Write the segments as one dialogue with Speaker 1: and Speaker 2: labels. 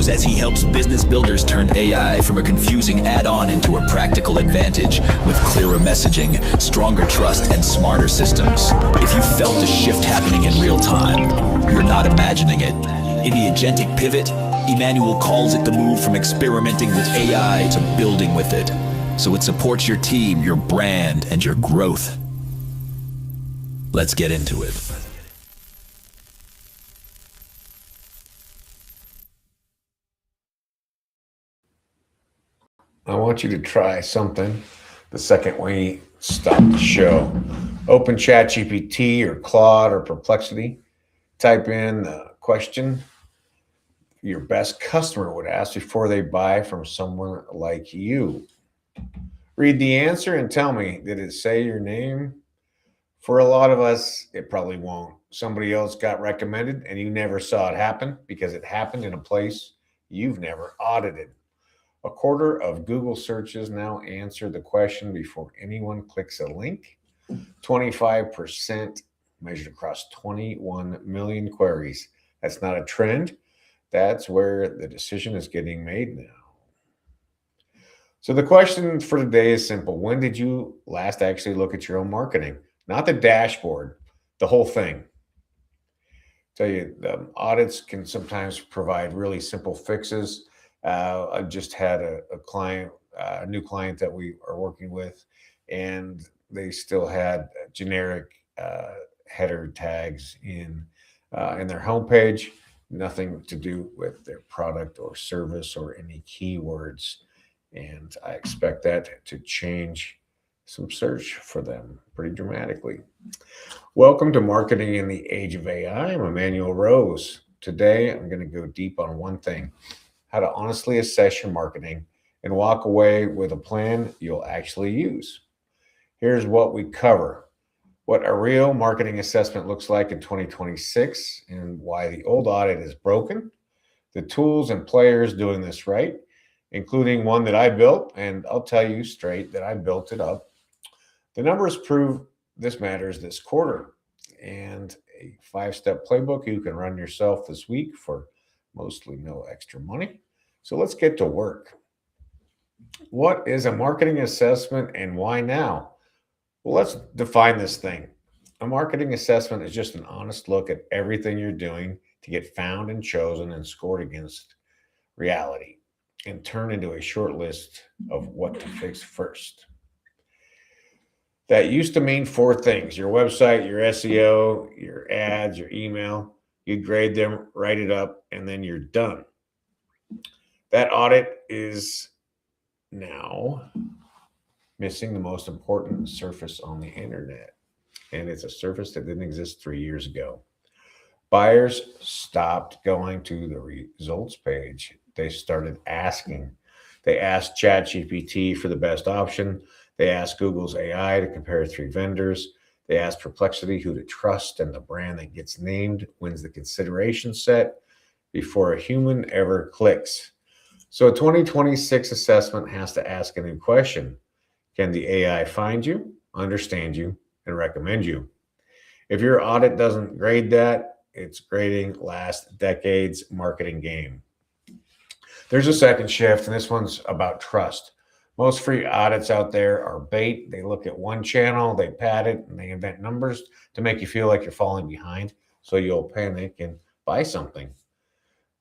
Speaker 1: says he helps business builders turn AI from a confusing add-on into a practical advantage with clearer messaging, stronger trust, and smarter systems. If you felt the shift happening in real time, you're not imagining it. In the agentic pivot, Emmanuel calls it the move from experimenting with AI to building with it, so it supports your team, your brand, and your growth. Let's get into it.
Speaker 2: I want you to try something the second we stop the show. Open ChatGPT or Claude or Perplexity. Type in the question your best customer would ask before they buy from someone like you. Read the answer and tell me, did it say your name? For a lot of us, it probably won't. Somebody else got recommended and you never saw it happen because it happened in a place you've never audited. A quarter of Google searches now answer the question before anyone clicks a link. 25% measured across 21 million queries. That's not a trend. That's where the decision is getting made now. So the question for today is simple. When did you last actually look at your own marketing? Not the dashboard, the whole thing. Tell you, the audits can sometimes provide really simple fixes. I just had a client, a new client that we are working with, and they still had generic header tags in their homepage, nothing to do with their product or service or any keywords. And I expect that to change some search for them pretty dramatically. Welcome to Marketing in the Age of AI. I'm Emmanuel Rose. Today, I'm going to go deep on one thing: how to honestly assess your marketing and walk away with a plan you'll actually use. Here's what we cover: what a real marketing assessment looks like in 2026 and why the old audit is broken, the tools and players doing this right, including one that I built, and I'll tell you straight that I built it up. The numbers prove this matters this quarter, and a 5-step playbook you can run yourself this week for mostly no extra money. So let's get to work. What is a marketing assessment and why now? Well, let's define this thing. A marketing assessment is just an honest look at everything you're doing to get found and chosen and scored against reality and turn into a short list of what to fix first. That used to mean 4 things: your website, your SEO, your ads, your email. You grade them, write it up, and then you're done. That audit is now missing the most important surface on the internet. And it's a surface that didn't exist 3 years ago. Buyers stopped going to the results page. They started asking. They asked ChatGPT for the best option. They asked Google's AI to compare 3 vendors. They asked Perplexity who to trust, and the brand that gets named wins the consideration set before a human ever clicks. So a 2026 assessment has to ask a new question: can the AI find you, understand you, and recommend you? If your audit doesn't grade that, it's grading last decade's marketing game. There's a second shift, and this one's about trust. Most free audits out there are bait. They look at one channel, they pad it, and they invent numbers to make you feel like you're falling behind, so you'll panic and buy something.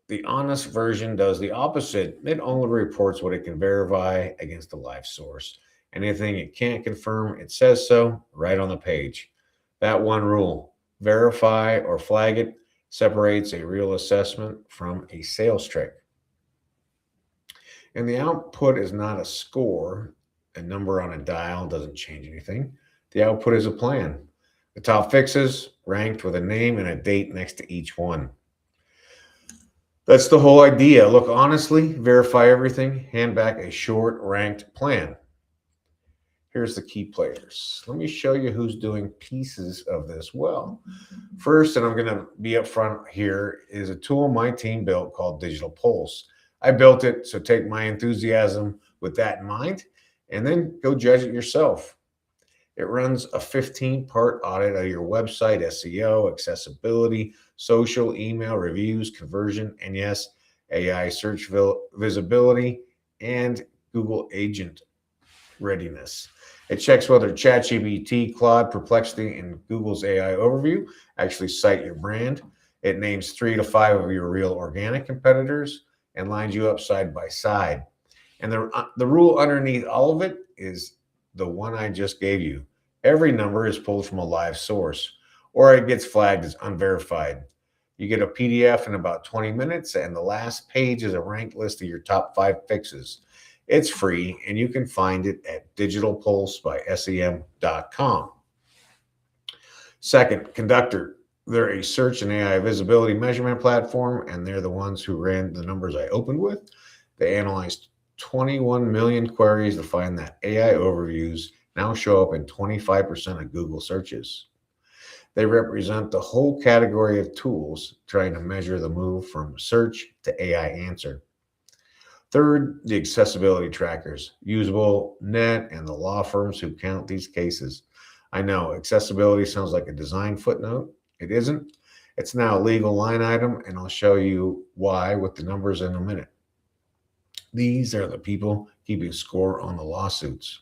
Speaker 2: The honest version does the opposite. It only reports what it can verify against a live source. Anything it can't confirm, it says so right on the page. That one rule: verify or flag it, separates a real assessment from a sales trick. And the output is not a score. A number on a dial doesn't change anything. The output is a plan. The top fixes ranked with a name and a date next to each one. That's the whole idea. Look honestly, verify everything, hand back a short ranked plan. Here's the key players. Let me show you who's doing pieces of this well. First, and I'm going to be upfront here, is a tool my team built called Digital Pulse. I built it, so take my enthusiasm with that in mind, and then go judge it yourself. It runs a 15-part audit of your website, SEO, accessibility, social, email, reviews, conversion, and yes, AI search visibility, and Google agent readiness. It checks whether ChatGPT, Claude, Perplexity, and Google's AI overview actually cite your brand. It names 3 to 5 of your real organic competitors and lines you up side by side. And the rule underneath all of it is the one I just gave you. Every number is pulled from a live source, or it gets flagged as unverified. You get a PDF in about 20 minutes, and the last page is a ranked list of your top 5 fixes. It's free, and you can find it at digitalpulse.sem.com. Second, Conductor. They're a search and AI visibility measurement platform, and they're the ones who ran the numbers I opened with. They analyzed 21 million queries to find that AI overviews now show up in 25% of Google searches. They represent the whole category of tools trying to measure the move from search to AI answer. Third, the accessibility trackers, Usable, Net, and the law firms who count these cases. I know accessibility sounds like a design footnote. It isn't. It's now a legal line item, and I'll show you why with the numbers in a minute. These are the people keeping score on the lawsuits.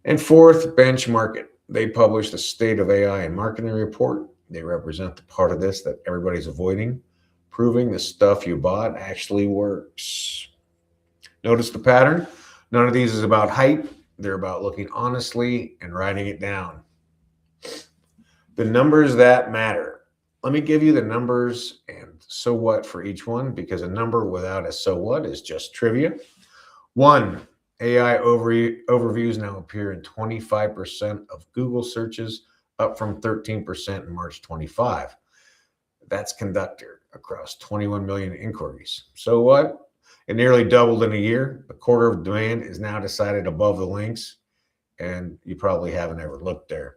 Speaker 2: And fourth, Benchmark It. They published a State of AI and Marketing report. They represent the part of this that everybody's avoiding, proving the stuff you bought actually works. Notice the pattern? None of these is about hype. They're about looking honestly and writing it down. The numbers that matter. Let me give you the numbers and so what for each one, because a number without a so what is just trivia. 1, AI overviews now appear in 25% of Google searches, up from 13% in March 25. That's Conductor across 21 million inquiries. So what? It nearly doubled in a year. A quarter of demand is now decided above the links, and you probably haven't ever looked there.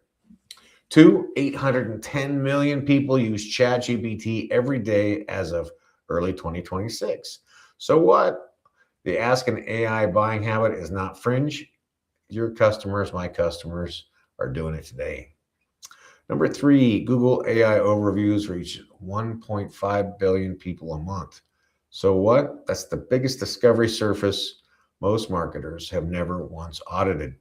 Speaker 2: 2, 810 million people use ChatGPT every day as of early 2026. So what? The ask an AI buying habit is not fringe. Your customers, my customers, are doing it today. Number 3, Google AI overviews reach 1.5 billion people a month. So what? That's the biggest discovery surface most marketers have never once audited.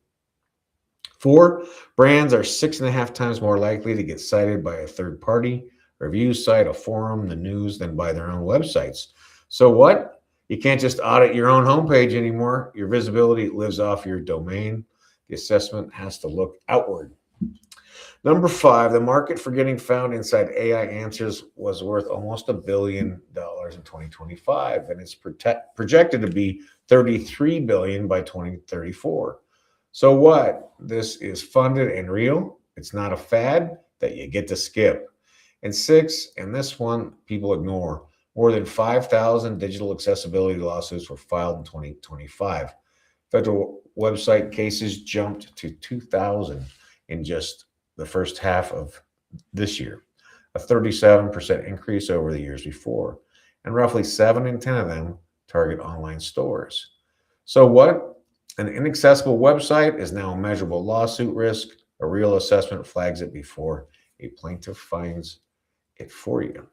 Speaker 2: 4, brands are 6.5 times more likely to get cited by a third-party review site, a forum, the news, than by their own websites. So what? You can't just audit your own homepage anymore. Your visibility lives off your domain. The assessment has to look outward. Number 5, the market for getting found inside AI answers was worth almost $1 billion in 2025, and it's projected to be $33 billion by 2034. So what? This is funded and real. It's not a fad that you get to skip. And 6, and this one people ignore, more than 5,000 digital accessibility lawsuits were filed in 2025. Federal website cases jumped to 2,000 in just the first half of this year, a 37% increase over the years before. And roughly 7 in 10 of them target online stores. So what? An inaccessible website is now a measurable lawsuit risk. A real assessment flags it before a plaintiff finds it for you.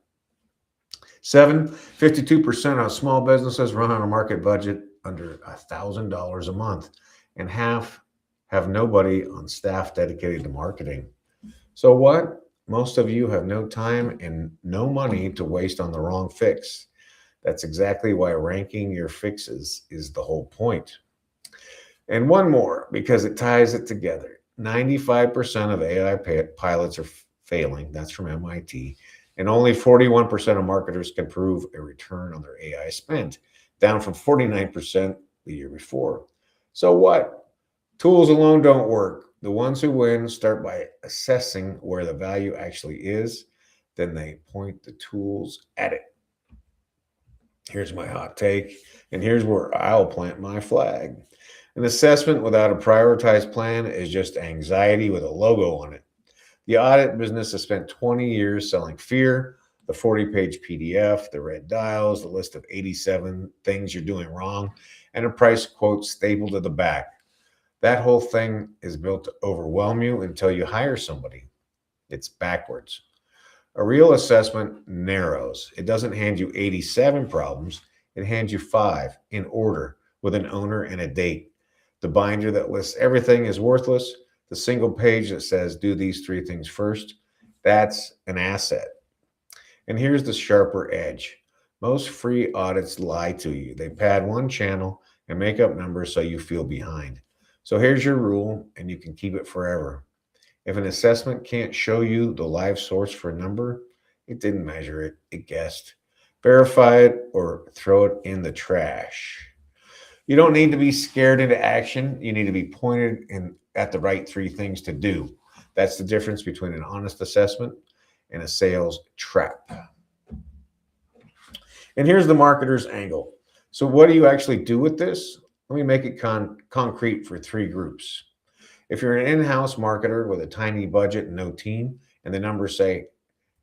Speaker 2: 7, 52% of small businesses run on a market budget under $1,000 a month, and half have nobody on staff dedicated to marketing. So what? Most of you have no time and no money to waste on the wrong fix. That's exactly why ranking your fixes is the whole point. And one more, because it ties it together. 95% of AI pilots are failing. That's from MIT. And only 41% of marketers can prove a return on their AI spend, down from 49% the year before. So what? Tools alone don't work. The ones who win start by assessing where the value actually is. Then they point the tools at it. Here's my hot take, and here's where I'll plant my flag. An assessment without a prioritized plan is just anxiety with a logo on it. The audit business has spent 20 years selling fear, the 40-page PDF, the red dials, the list of 87 things you're doing wrong, and a price quote stapled to the back. That whole thing is built to overwhelm you until you hire somebody. It's backwards. A real assessment narrows. It doesn't hand you 87 problems. It hands you 5 in order with an owner and a date. The binder that lists everything is worthless. The single page that says do these 3 things first, that's an asset. And here's the sharper edge. Most free audits lie to you. They pad one channel and make up numbers so you feel behind. So here's your rule, and you can keep it forever. If an assessment can't show you the live source for a number, it didn't measure it, it guessed. Verify it or throw it in the trash. You don't need to be scared into action. You need to be pointed in at the right 3 things to do. That's the difference between an honest assessment and a sales trap. And here's the marketer's angle. So what do you actually do with this? Let me make it concrete for 3 groups. If you're an in-house marketer with a tiny budget and no team, and the numbers say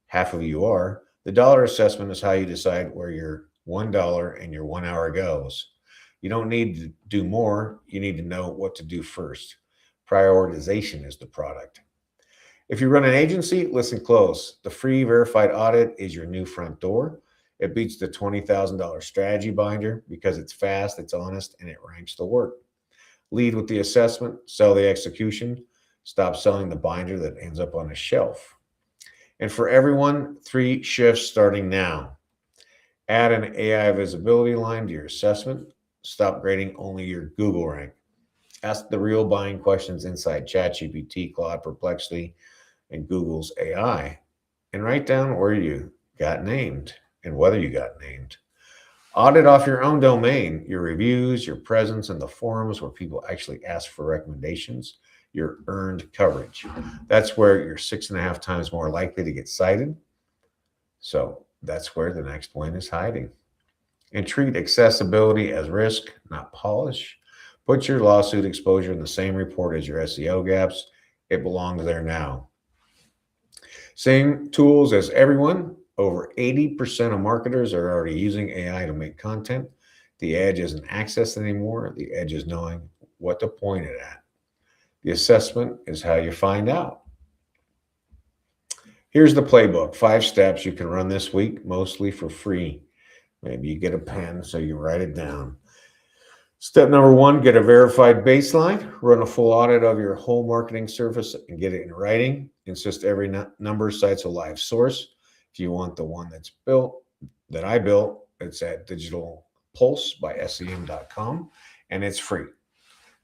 Speaker 2: half of you are, the dollar assessment is how you decide where your $1 and your 1 hour goes. You don't need to do more. You need to know what to do first. Prioritization is the product. If you run an agency, listen close. The free verified audit is your new front door. It beats the $20,000 strategy binder because it's fast, it's honest, and it ranks the work. Lead with the assessment, sell the execution, stop selling the binder that ends up on a shelf. And for everyone, 3 shifts starting now. Add an AI visibility line to your assessment. Stop grading only your Google rank. Ask the real buying questions inside ChatGPT, Claude, Perplexity, and Google's AI. And write down where you got named and whether you got named. Audit off your own domain, your reviews, your presence in the forums where people actually ask for recommendations, your earned coverage. That's where you're 6.5 times more likely to get cited. So that's where the next win is hiding. And treat accessibility as risk, not polish. Put your lawsuit exposure in the same report as your SEO gaps. It belongs there now. Same tools as everyone. Over 80% of marketers are already using AI to make content. The edge isn't access anymore. The edge is knowing what to point it at. The assessment is how you find out. Here's the playbook. 5 steps you can run this week, mostly for free. Maybe you get a pen so you write it down. Step number 1, get a verified baseline. Run a full audit of your whole marketing service and get it in writing. Insist every number cites a live source. If you want the one that I built, it's at digitalpulse.sem.com, and it's free.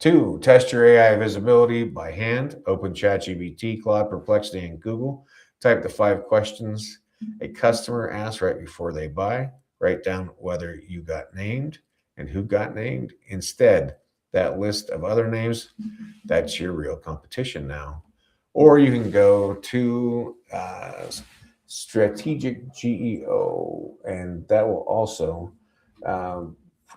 Speaker 2: 2, test your AI visibility by hand. Open ChatGPT, Claude, Perplexity, and Google. Type the 5 questions a customer asks right before they buy. Write down whether you got named and who got named. Instead, that list of other names, that's your real competition now. Or you can go to Strategic GEO, and that will also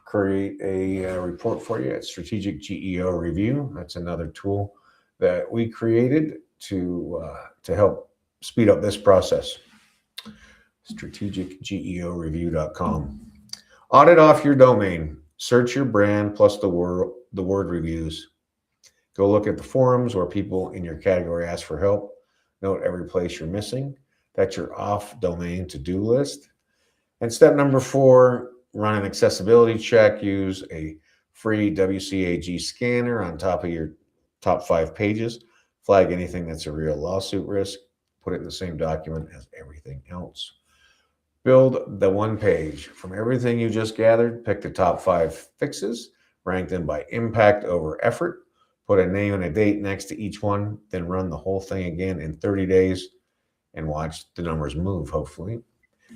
Speaker 2: create a report for you at Strategic GEO Review. That's another tool that we created to help speed up this process. strategicgeoreview.com. Audit off your domain. Search your brand plus the word reviews. Go look at the forums where people in your category ask for help. Note every place you're missing. That's your off-domain to-do list. And step number 4, run an accessibility check. Use a free WCAG scanner on top of your top 5 pages. Flag anything that's a real lawsuit risk. Put it in the same document as everything else. Build the 1 page. From everything you just gathered, pick the top 5 fixes. Rank them by impact over effort. Put a name and a date next to each one. Then run the whole thing again in 30 days. And watch the numbers move, hopefully.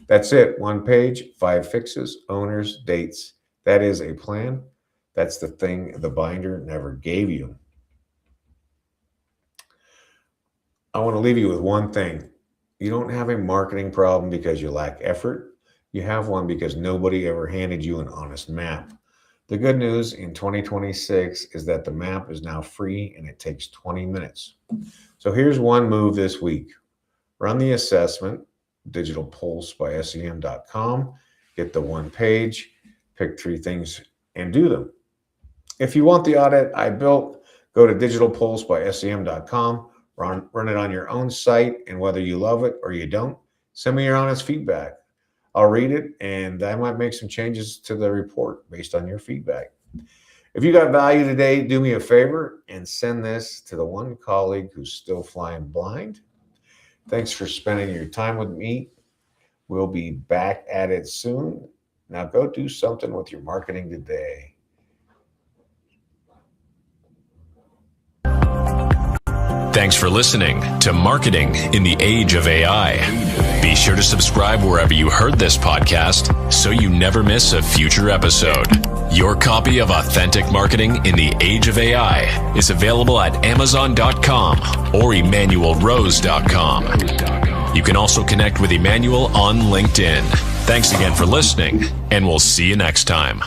Speaker 2: That's it. 1 page, 5 fixes, owners, dates. That is a plan. That's the thing the binder never gave you. I want to leave you with one thing. You don't have a marketing problem because you lack effort. You have one because nobody ever handed you an honest map. The good news in 2026 is that the map is now free and it takes 20 minutes. So here's one move this week. Run the assessment, digitalpulse.sem.com, get the 1 page, pick 3 things and do them. If you want the audit I built, go to digitalpulse.sem.com, run it on your own site, and whether you love it or you don't, Send me your honest feedback. I'll read it, and I might make some changes to the report based on your feedback. If you got value today, do me a favor and send this to the one colleague who's still flying blind. Thanks for spending your time with me. We'll be back at it soon. Now go do something with your marketing today.
Speaker 3: Thanks for listening to Marketing in the Age of AI. Be sure to subscribe wherever you heard this podcast so you never miss a future episode. Your copy of Authentic Marketing in the Age of AI is available at Amazon.com or EmmanuelRose.com. You can also connect with Emmanuel on LinkedIn. Thanks again for listening, and we'll see you next time.